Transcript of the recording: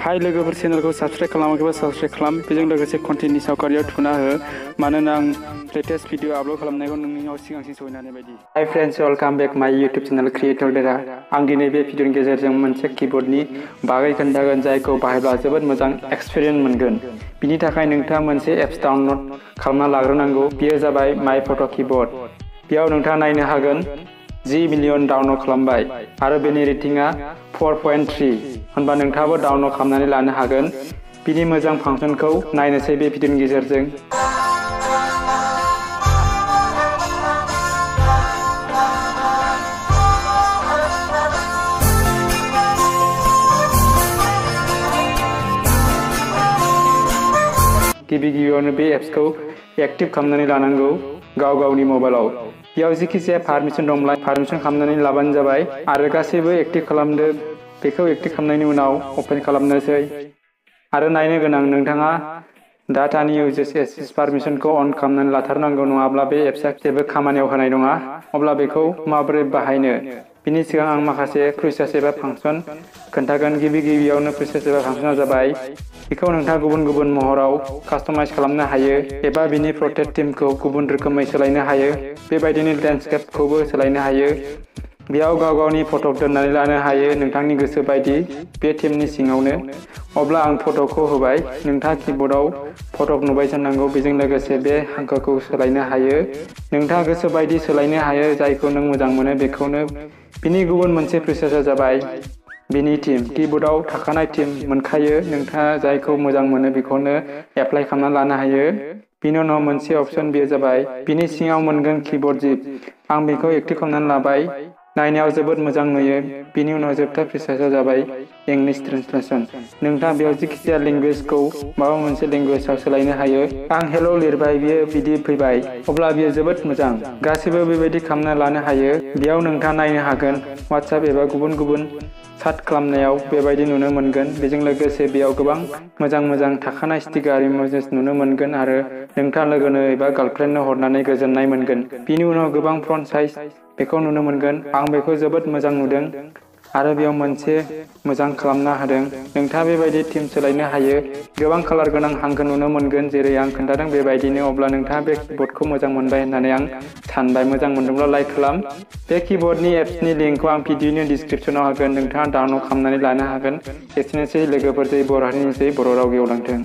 हाय लोगोफोर चेनेलखौ subscribe खालामाखैबा subscribe खालाम बेजों लोगोसे कन्टेन्टनि सावगारियाव थुना हो मानोना आं लेटेस्ट भिडिअ आपल'ड खालामनायखौ नोंनियाव सिगांसिन सहैनाय बायदि। हाय फ्रेन्ड्स वेलकाम बेक माय इउट्युब चेनेल क्रिएटर डेरा। आं दिनै बे भिडिअनि गेजेरजों मोनसे कीबोर्डनि बागै खोन्थागोन जायखौ बाहायब्ला जोबोद मोजां एक्सपिरियेन्स मोनगोन। बिनि थाखाय नोंथाङा मोनसे एप्स डाउनलड खालामना लाग्रोनांगौ। बेयो जाबाय माय फट' कीबोर्ड। बेयाव नोंथाङा नायनो हागोन 10 मिलियन डाउनलड खालामबाय आरो बेनि रेटिंआ 4.3। होनबा नोंथाङाबो डाउनलड खालामनानै लानो हागोन। बिनि मोजां फांसनखौ नायनोसै बे भिडिअनि गेजेरजों। गिबियावनो बे एप्सखौ एक्टिभ खालामनानै लानांगौ गावनि मबाइलाव। बेयाव जेखि जाया पारमिसन दंब्ला पारमिसन खालामनानै लाबानो जाबाय आरो गासैबो एक्टिभ खालामदो। बेखौ एक्टिभ खालामनायनि उनाव अपेन खालामनोसै आरो नायनो गोनां नोंथाङा डाटानि इउजेस एक्सेस पारमिसनखौ अन खालामनानै लाथारनांगौ, नङाब्ला बे एप्सआ जेबो खामानियाव होनाय नङा। अब्ला बेखौ माबोरै बाहायनो बिनि सिगां आं माखासे प्रसेस एबा फांसन खोन्थागोन। गिबियावनो प्रसेस एबा फांसना जाबाय बेखौ नोंथाङा गुबुन महराव कास्टमाइज खालामनो हायो एबा बिनि प्रटेक्ट थीमखौ गुबुन रोखोमै सोलायनो हायो। बेबायदिनो लेन्डस्केपखौबो सोलायनो हायो। बेयाव गावनि फट' दोननानै लानो हायो नोंथांनि गोसो बायदि बे थीमनि सिङावनो। अब्ला आं फट'खौ होबाय। नोंथाङा कीबोर्डआव फट' नुबाय जानांगौ। बेजों लोगोसे बे हांखोखौ सोलायनो हायो। नोंथाङा गोसो बायदि सोलायनो हायो जायखौ नों मोजां मोनो बेखौनो। बिनि गुबुन मोनसे प्रसेसआ जाबाय बिनि थीम। कीबोर्डआव थाखानाय थीम मोनखायो। नोंथाङा जायखौ मोजां मोनो बेखौनो एप्लाइ खालामना लानो हायो। बिनि उनाव मोनसे अपसन बेयो जाबाय बिनि सिङाव मोनगोन कीबोर्ड जिप। आं बेखौ एक्टिभ खालामनानै लाबाय। नायनायाव जोबोद मोजां नुयो। बिनि उनाव जोबथा प्रसेसआ जाबाय इंलिश ट्रेन्सलेसन। नोंथाङा बेयाव जायखिजाया लेंगुवेजखौ माबा मोनसे लेंगुवेजाव सोलायनो हायो। आं हेल' लिरबाय, बियो बिदि फैबाय। अब्ला बियो जोबोद मोजां। गासैबो बेबायदि खालामना लानो हायो। बेयाव नोंथाङा नायनो हागोन वाट्सएप एबा गुबुन चाट खालामनायाव बेबायदि नुनो मोनगोन। बेजों लोगोसे बेयाव गोबां मोजां थाखानाय स्टिकार इम'जिस नुनो मोनगोन आरो नोंथाङा लोगोनो एबा गार्लफ्रेन्डनो हरनानै गोजोननाय मोनगोन। बिनि उनाव गोबां फन्ट साइज बेखौ नुनो मोनगोन। आं बेखौ जोबोद मोजां नुदों आरो बेयाव मोनसे मोजां खालामना होदों। नोंथाङा बेबायदि थीम सोलायनो हायो। गोबां कालार गोनां हांखो नुनो मोनगोन जेरै आं खोन्थादों बेबायदिनो। अब्ला नोंथाङा बे कीबोर्डखौ मोजां मोनबाय होननानै आं सानबाय। मोजां मोनदोंब्ला लाइक खालाम। बे कीबोर्डनि एप्सनि लिंकखौ आं भिडिअनि डिसक्रिपसनाव होगोन। नोंथाङा डाउनलड खालामनानै लानो हागोन। एसेनोसै लोगोफोर, जै बर' हारिनि जै बर' राव गेवलांथों।